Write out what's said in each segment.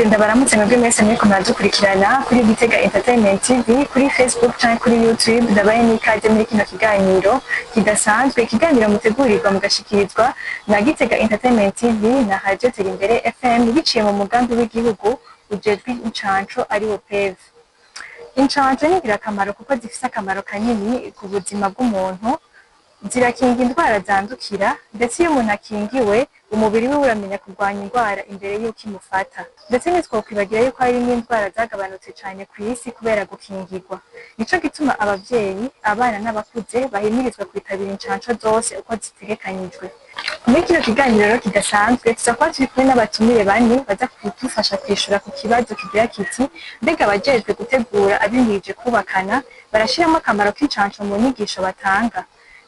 Ndabaramutse mwebwe mwese muriko muradukurikirana kuri Gitega Entertainment TV, kuri Facebook canke kuri YouTube. Ndabaye n'ikaze muri kino kiganiro kidasanzwe, ikiganiro mutegurirwa mugashikirizwa na Gitega Entertainment TV na Radio Terimbere FM biciye mu mugambi w'igihugu ujejwe incanco ariwo PEV. Incanco ni ngirakamaro kuko zifise akamaro kanini ku buzima bw'umuntu, zirakinga indwara zandukira, ndetse iyo umuntu akingiwe umubiri we uramenya kurwanya indwara imbere y'uko imufata. Ndetse ntitwokwibagira yuko hari n'indwara zagabanutse cane kw'isi kubera gukingirwa. Nico gituma abavyeyi, abana n'abakuze bahimirizwa kwitabira incanco zose uko zitegekanyijwe. Muri kino kiganiro rero kidasanzwe tuzakuba turi kumwe n'abatumire bane baza kudufasha kwishura ku kibazo kigira kiti: mbega abajejwe gutegura abimirije kubakana barashiramwo akamaro k'incanco mu nyigisho batanga?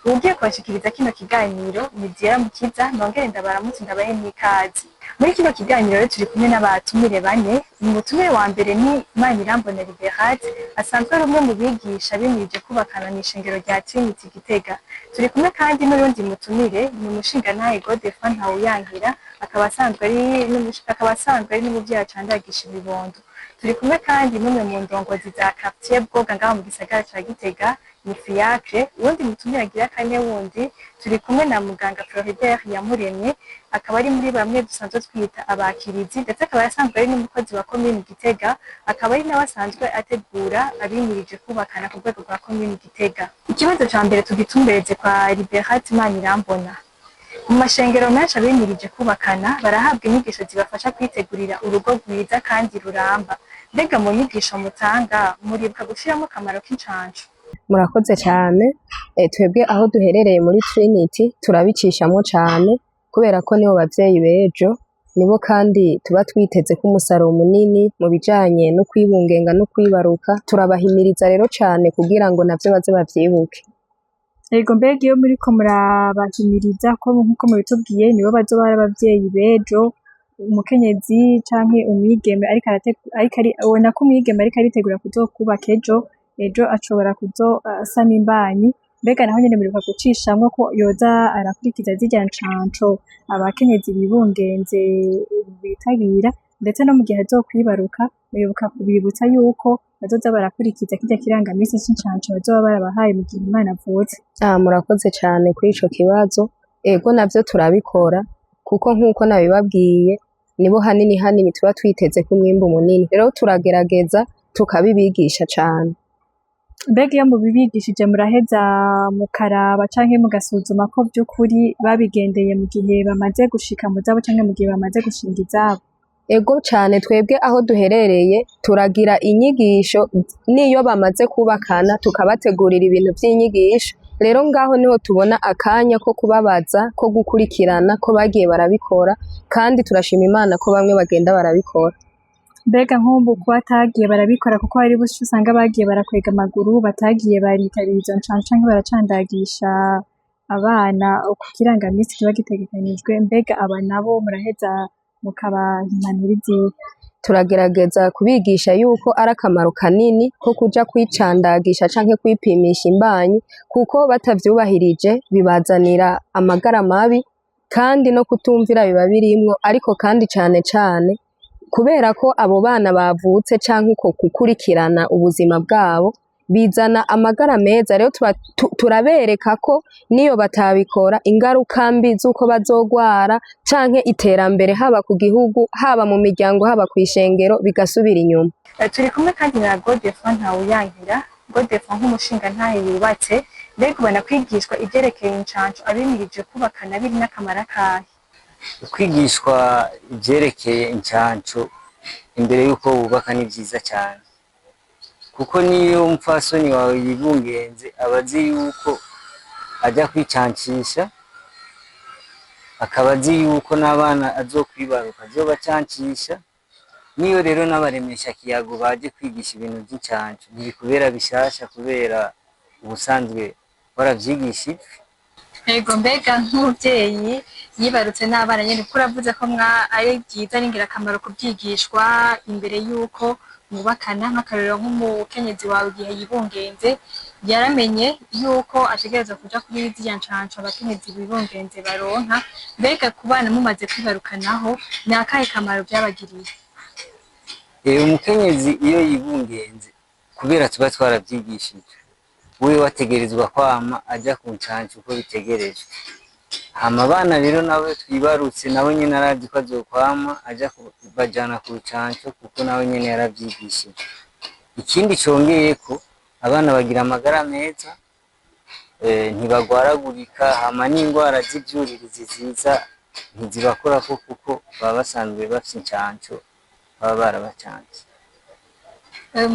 Ugiye kubashikiriza kino kiganiro ni Diera Mukiza, nongere ndabaramutse ndabaye n'ikaze. Muri kino kiganiro rero turi kumwe n'abatumire bane. Umutumire wa mbere ni Manirambona Liberate, asanzwe ari umwe mu bigisha bimirije kubakana n'ishengero rya Trinity Gitega. Turi kumwe kandi n'urundi mutumire ni umushingantahe Godefroid Ntawuyankira, akaba asanzwe ari n'umuvyeyi acandagisha ibibondo. Turi kumwe kandi n'umwe mu ndongozi za quartier Bwoga ngaho mu gisagara ca Gitega ni Fiacre. Uwundi mutumire agira kane wundi turi kumwe na muganga Floribert Iyamuremye, akaba ari muri bamwe dusanzwe twita abakirizi, ndetse akaba asanzwe ari n'umukozi wa komine Gitega, akaba ari nawe asanzwe ategura abimirije kubakana ku rwego rwa komine Gitega. Ikibazo ca mbere tugitumbereze kwa Liberate Manirambona. Mu mashengero menshi abimirije kubakana barahabwa inyigisho zibafasha kwitegurira urugo rwiza kandi ruramba. Mbega mu nyigisho mutanga muribuka gushiramo akamaro k'incanco? Murakoze cyane. Twebwe aho duherereye muri Trinity turabicishamwo cyane kubera ko nibo bavyeyi bejo, nibo kandi tuba twiteze ko umusaruro munini mu bijanye no kwibungenga no kwibaruka. Turabahimiriza rero cyane kugira ngo navyo baze bavyibuke. Ego, mbega iyo muriko murabahimiriza ko nkuko mubitubwiye nibo bazoba ari abavyeyi bejo, umukenyezi canke umwigeme ariko ubona ko umwigeme ariko aritegura kuzokubaka ejo ashobora asa n'imbanyi. Mbega naho nyene muribuka gucishamwo ko yoza arakurikiza zirya ncanco abakenyezi bibungenze bitabira, ndetse no mu gihe azokwibaruka muribuka kubibutsa yuko bazoza barakurikiza kirya kirangamisi c'incanco bazoba barabahaye mu gihe umwana avutse. Murakoze cyane kuri ico kibazo. Ego navyo turabikora kuko nkuko nabibabwiye nibo hanini tuba twiteze ko umwimbu munini, rero turagerageza tukabibigisha cane. Mbega iyo mubibigishije muraheza mukaraba canke mugasuzuma ko vy'ukuri babigendeye mu gihe bamaze gushika mu zabo canke mu gihe bamaze gushinga izabo? Ego cane, twebwe aho duherereye turagira inyigisho niyo bamaze kubakana tukabategurira ibintu vy'inyigisho. Rero ngaho niho tubona akanya ko kubabaza, ko gukurikirana ko bagiye barabikora, kandi turashima Imana ko bamwe bagenda barabikora. Mbega nk'ubu ko batagiye barabikora kuko hari bushi usanga bagiye barakwega amaguru, batagiye baritabira izo ncanco canke baracandagisha abana ku kirangamisi kiba gitegekanijwe, mbega aba nabo muraheza mukabahimanura izihe? Turagerageza kubigisha yuko ari akamaro kanini ko kuja kwicandagisha canke kwipimisha imbanyi, kuko batavyubahirije bibazanira amagara mabi kandi no kutumvira biba birimwo. Ariko kandi cane kubera ko abo bana bavutse canke uko gukurikirana ubuzima bwabo bizana amagara meza, rero turabereka ko niyo batabikora ingaruka mbi z'uko bazogwara canke iterambere haba ku gihugu, haba mu miryango, haba kw'ishengero bigasubira inyuma. Turi kumwe kandi na Godefroid Ntawuyankira. Godefroid nk'umushingantahe yubatse, mbega ubona kwigishwa ivyerekeye incanco abimirije kubakana biri n'akamaro kahe? Kwigishwa ivyerekeye incanco imbere yuko wubaka ni vyiza cyane, kuko niyo umupfasoni wawe yibungenze aba azi yuko ajya kwicancisha, akaba azi yuko n'abana azokwibaruka azobacancisha. Niyo rero n'abaremesha kiyago baje kwigisha ibintu vy'incanco ntibikubera bishasha kubera ubusanzwe baravyigishije. Ego, mbega nk'umuvyeyi yibarutse n'abana nyene kuravuze ko ari byiza n'ingirakamaro kubyigishwa imbere yuko mubakana. Nk'akarorero nk'umukenyezi wawe igihe yibungenze yaramenye yuko ategereza kuja kuri zirya ncanco abakenyezi bibungenze baronka. Mbega ku bana mumaze kwibarukanaho ni akahe kamaro vyabagiriye? umukenyezi iyo yibungenze kubera tuba twaravyigishije we wategerezwa kwama aja ku ncanco uko bitegereje. Hama abana rero nawe twibarutse nawe nyene arazi ko azokwama aja bajana ku ncanco kuko nawe nyene yaravyigishije. Ikindi congeyeko abana bagira amagara meza, ntibagwaragurika, hama n'ingwara z'ivyuririzi ziza ntizibakorako kuko baba basanzwe bafise incanco baba barabacanze.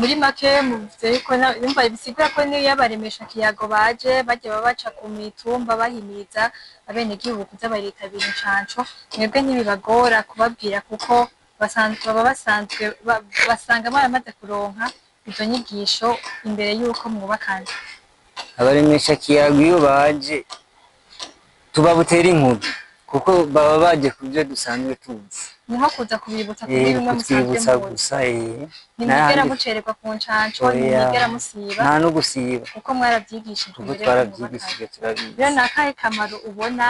Muri make muvye ko yumva bisigura ko niyo yabaremesha kiyago baje baba baca ku mitumba bahimiriza abenegihugu kuza baritabira incanco, mwebwe ntibibagora kubabwira kuko baba basanzwe basanga baramaze kuronka izo nyigisho imbere y'uko mwubakana. Abaremesha kiyago iyo baje tubabutera inkuru kuko baba baje kuvyo dusanzwe tuzi. Niho kuza kubibutsa kuri bimwe musanzwe gusa nimwigera mucererwa ku ncanco, nimwigera musiba. Nta no gusiba kuko mwaravyigishije kuko twaravyigishije turabizi. Rero nakahe kamaro ubona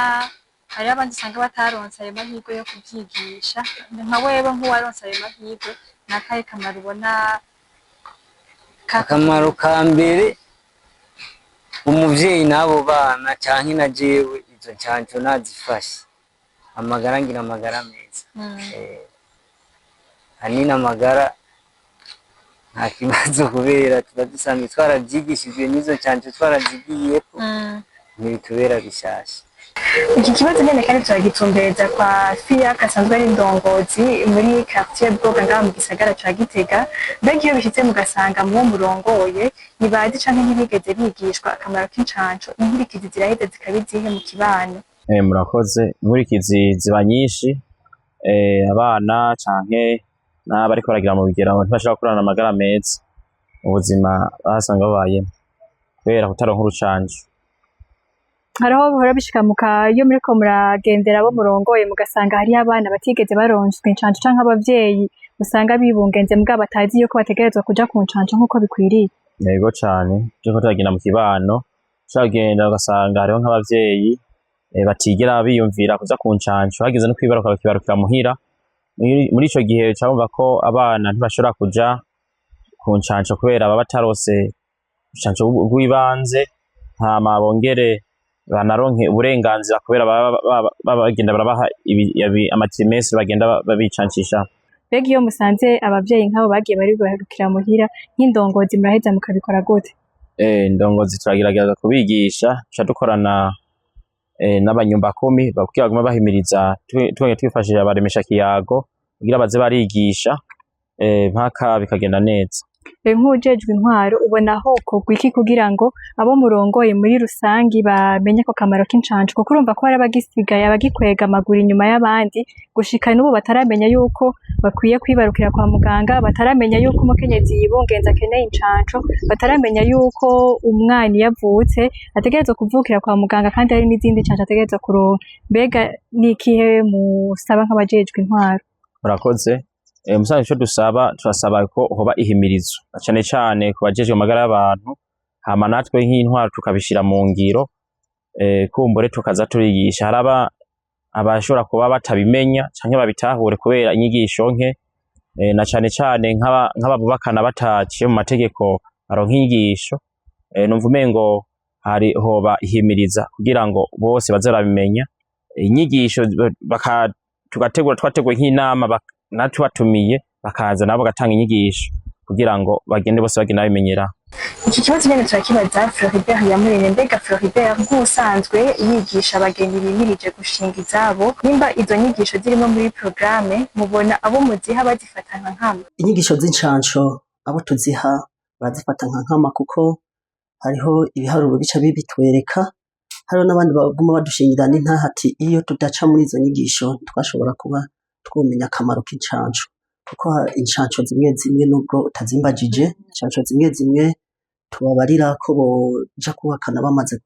hari abandi usanga bataronse ayo mahirwe yo kuvyigisha, nka wewe nk'uwaronse ayo mahirwe nakahe kamaro ubona? Akamaro ka mbere umuvyeyi n'abo bana canke na jewe izo ncanco nazifashe amagara ngira amagara meza. Hanini amagara nta kibazo kubera tuba dusanzwe twaravyigishijwe n'izo ncanco twarazigiyeko ntibitubera bishasha. Iki kibazo nyene kandi turagitumbereza kwa Fiac asanzwe ari indongozi muri quartier Bwoga ngaha mu gisagara ca Gitega. Mbega iyo bishitse mugasanga muwo murongoye ntibazi canke ntibigeze bigishwa akamaro k'incanco, inkurikizi ziraheza zikaba izihe mu kibano? Murakoze. Inkurikizi ziba nyinshi, abana canke n'abariko baragira mu bigero ntibashobora gukurana amagara meza mu buzima basanga babayemo kubera kutaronka urucanco. Hariho bihora bishika iyo muriko muragendera abo murongoye mugasanga hariho abana batigeze baronswa incanco canke abavyeyi usanga bibungenze mugabo batazi yuko bategerezwa kuja ku ncanco nk'uko bikwiriye. Yego cane, turiko turagenda mu kibano turagenda ugasanga hariho nk'abavyeyi batigera biyumvira kuja ku ncanco, hageze no kwibaruka bakibarukira muhira. Muri ico gihe urumva ko abana ntibashobora kuja ku ncanco kubera baba batarose urucanco rw'ibanze, hama bongere banaronke uburenganzira kubera baba bagenda barabaha amatrimestre bagenda babicancisha. Mbega iyo musanze abavyeyi nk'abo bagiye bari guherukira muhira nk'indongozi muraheza mukabikora gute? Indongozi turagerageza kubigisha, tuca dukorana n'abanyumbakumi kugira bagume bahimiriza, twifashishije abaremesha kiyago kugira baze barigisha mpaka bikagenda neza. Nk'uwujejwe intwaro ubona hokorwa iki kugira ngo abo murongoye muri rusangi bamenye ko kamaro k'incanco, kuko urumva ko hari abagisigaye abagikwega amaguru inyuma y'abandi gushika n'ubu bataramenya yuko bakwiye kwibarukira kwa muganga, bataramenya yuko umukenyezi yibungenze akeneye incanco, bataramenya yuko umwana iyo avutse ategerezwa kuvukira kwa muganga kandi hari n'izindi ncanco ategerezwa kuronka. Mbega ni ikihe musaba nk'abajejwe intwaro? Murakoze. Musanzwe ico turasaba ko hoba ihimirizo cane cane ku bajejwe amagara y'abantu, hama natwe nk'intwaro tukabishira mu ngiro, kumbure tukaza turigisha. Hari abashobora kuba batabimenya canke babitahure kubera inyigisho nke, na cane cane nk'ababubakana bataciye mu mategeko baronka inyigisho. Numva umengo hoba ihimiriza kugira ngo bose baze barabimenya inyigisho, twateguye nk'inama natwe batumiye bakaza nabo bagatanga inyigisho kugira ngo bagende bose bagenda babimenyera. Iki kibazo nyene turakibaza Floribert Iyamuremye. Mbega Floribert, nk'usanzwe yigisha abageni bimirije gushinga izabo, nimba izo nyigisho zirimo muri programme mubona abo muziha bazifata nka nkama? Inyigisho z'incanco abo tuziha barazifata nka nkama kuko hariho ibiharuro bica bibitwereka. Hariho n'abandi baguma badushingira n'intahati iyo tudaca muri izo nyigisho twashobora kuba twumenya akamaro k'incanco, kuko incanco zimwe zimwe nubwo utazimbajije, incanco zimwe zimwe tubabarira ko boja kubakana bamaze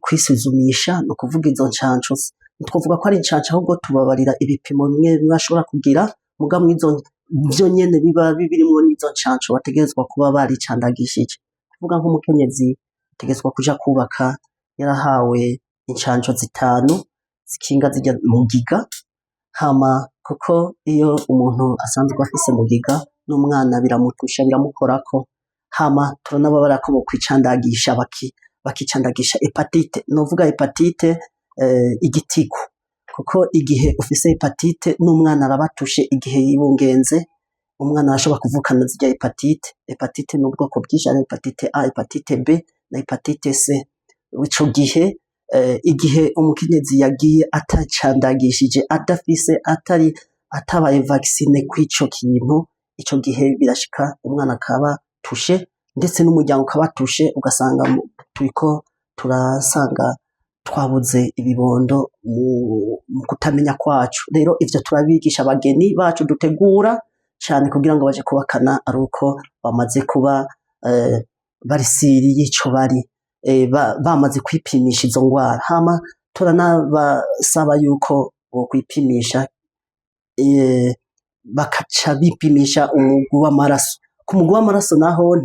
kwisuzumisha. No kuvuga izo ncanco ntitwovuga ko ari incanco, ahubwo tubabarira ibipimo bimwe bimwe bashobora kugira, muga mw'izo vyo nyene biba birimwo n'izo ncanco bategerezwa kuba baricandagishije. Kuvuga nk'umukenyezi ategerezwa kuja kubaka yarahawe incanco 5 zikinga zijya mu giga, hama kuko iyo umuntu asanzwe afise mugiga n'umwana biramutusha biramukorako, hama turanababara ko bokwicandagisha bakicandagisha hepatite, novuga hepatite igitigu, kuko igihe ufise hepatite n'umwana arabatushe igihe yibungenze, umwana arashobora kuvukana zirya hepatite. Hepatite ni ubwoko bwinshi, ari hepatite A, hepatite B na hepatite C. Ico gihe igihe umukenyezi yagiye atacandagishije, adafise atabaye vaccine kw'ico kintu, ico gihe birashika umwana akaba tushe ndetse n'umuryango ukabatushe, ugasanga turiko turasanga twabuze ibibondo mu kutamenya kwacu. Rero ivyo turabigisha abageni bacu dutegura cyane kugira ngo baje kubakana ari uko bamaze kuba bari siri y'ico bari bamaze kwipimisha izo ngwara. Hama turanabasaba yuko kwipimisha bakaca bipimisha umugwi w'amaraso. Ku mugwi w'amaraso naho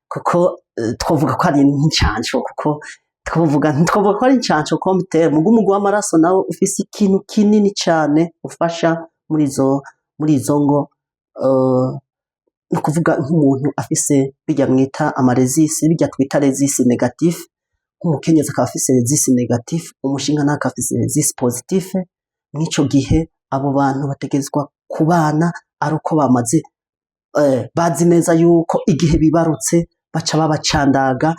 kuko twovuga ko ari nk'incanco, kuko ntitwovuga ko ari incanco komite, umugwi w'amaraso nawo ufise ikintu kinini cyane ufasha muri izo ngo, no kuvuga nk'umuntu afise bijya mwita amarezisi, bijya twita rezisi negatif, nk'umukenyezi akaba afise rezisi negatif, umushinga nawe akaba afise rezisi positif. Mw'ico gihe abo bantu bategezwa kubana ari uko bamaze bazi neza yuko igihe bibarutse baca bacandaga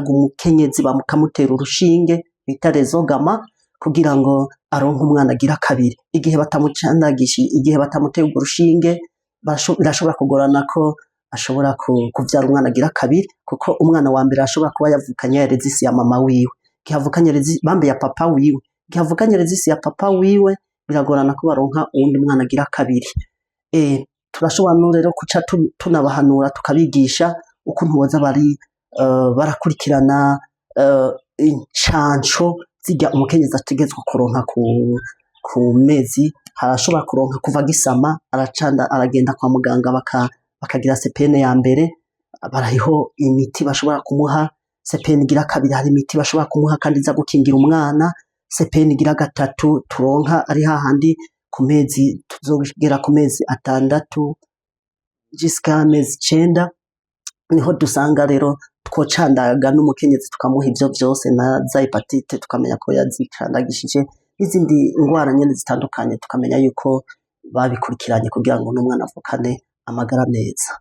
umukenyezi bakamutera urushinge bita rezogama kugira ngo aronke umwana agira kabiri. Igihe batamucandagishije, igihe batamuteye urwo rushinge, birashobora kugorana ko ashobora kuvyara umwana agira kabiri, kuko umwana wa mbere ashobora kuba yavukanye rezisi ya mama wiwe, gihavukanye rezisi bambe ya papa wiwe, gihavukanye rezisi ya papa wiwe, biragorana ko baronka uwundi mwana agira kabiri. Turashobora no rero kuca tunabahanura tukabigisha ukuntu boza barakurikirana incanco zijya umukenyezi ategezwa kuronka ku mezi. Harashobora kuronka kuva gisama, aragenda kwa muganga bakagira sepene ya mbere, barahiho imiti bashobora kumuha. Sepene igira kabiri hari imiti bashobora kumuha kandi iza gukingira umwana. Sepene igira gatatu turonka ari hahandi ku mezi, tuzogera ku mezi 6 jusqu'à amezi 9, niho dusanga rero twocandaga n'umukenyezi tukamuha ivyo vyose na za hepatite tukamenya ko yazicandagishije, n'izindi ngwara nyene zitandukanye tukamenya yuko babikurikiranye kugira ngo n'umwana avukane amagara meza.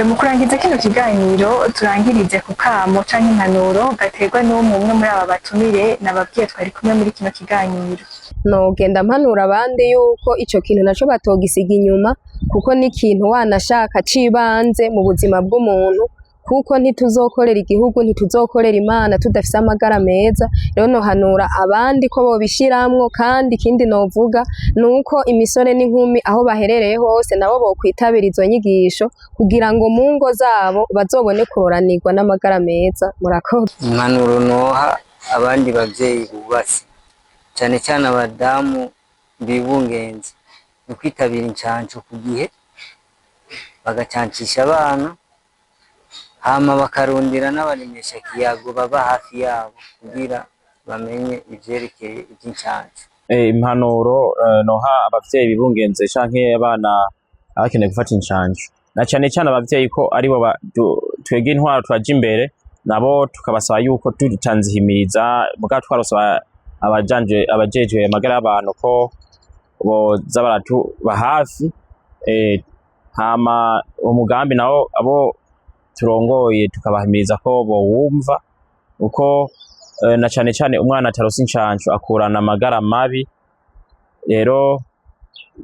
Mu kurangiza kino kiganiro turangirize ku kamo canke impanuro gaterwa n'umwe muri aba batumire nababwiye twari kumwe muri kino kiganiro. Nogenda mpanura abandi yuko ico kintu naco batogisiga inyuma, kuko ni ikintu wanashaka cibanze mu buzima bw'umuntu, kuko ntituzokorera igihugu, ntituzokorera Imana tudafise amagara meza. Rero nohanura abandi ko bobishiramwo, kandi ikindi novuga nuko imisore n'inkumi aho baherereye hose nabo bokwitabira izo nyigisho kugira ngo mu ngo zabo bazobone kuroranirwa n'amagara meza. Murakoze. Impanuro noha abandi bavyeyi bubatse, cyane cyane abadamu bibungenze, ni kwitabira incanco ku gihe, bagacancisha abana, hama bakarondera n'abaremesha kiyago baba hafi yabo kugira bamenye ivyerekeye ivy'incanco. Impanuro noha abavyeyi bibungenze canke abana abakeneye gufata incanco, na cyane cyane abavyeyi ko aribo twege intwaro twaje imbere, nabo tukabasaba yuko tutanzihimiriza muga twarosaba abajejwe amagara y'abantu ko boza baratuba hafi. Hama umugambi nawo abo turongoye tukabahimiriza ko bowumva, uko na cyane cyane umwana atarose incanco akurana amagara mabi. Rero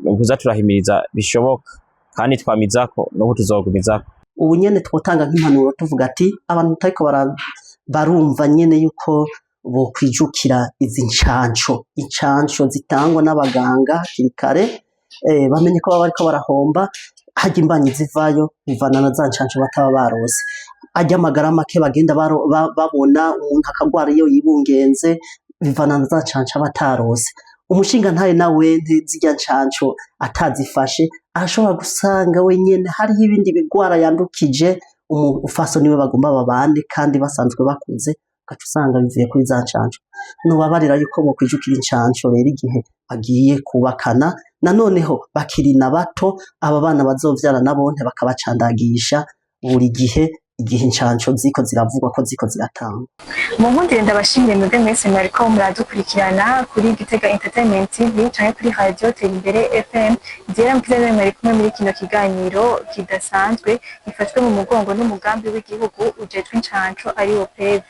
ukuza turahimiriza bishoboka kandi twamizako no tuzogumizako. Ubu nyene twotanga nk'impanuro tuvuga ati abantu tariko barumva nyene yuko bo kwijukira izi incanco zitangwa n'abaganga kirikare, bamenye ko baba bariko barahomba. Hajya imbanyi zivayo bivana na za ncanco bataba barose, ajya amagara make bagenda babona umuntu akagwara iyo yibungenze bivana na za ncanco batarose. Umushinga ntaye nawe zirya ncanco atazifashe arashobora gusanga wenyene hariho ibindi bigwara yandukije. Umufaso niwe bagomba babande kandi basanzwe bakuze, ugaca usanga bivuye kuri za ncanco nobabarira yuko bokwijukira incanco rero igihe bagiye kubakana nanoneho bakiri na bato aba bana bazovyara nabonte bakabacandagisha buri gihe igihe incanco ziko ziravugwa ko ziko ziratanga. Mu nkundire ndabashimire mwebwe mwese mwariko muradukurikirana kuri Gitega Entertainment TV canke kuri Radio Terimbere FM. Diera Mukizana mwari kumwe muri kino kiganiro kidasanzwe gifashwe mu mugongo n'umugambi w'igihugu ujejwe incanco ari wo PEV.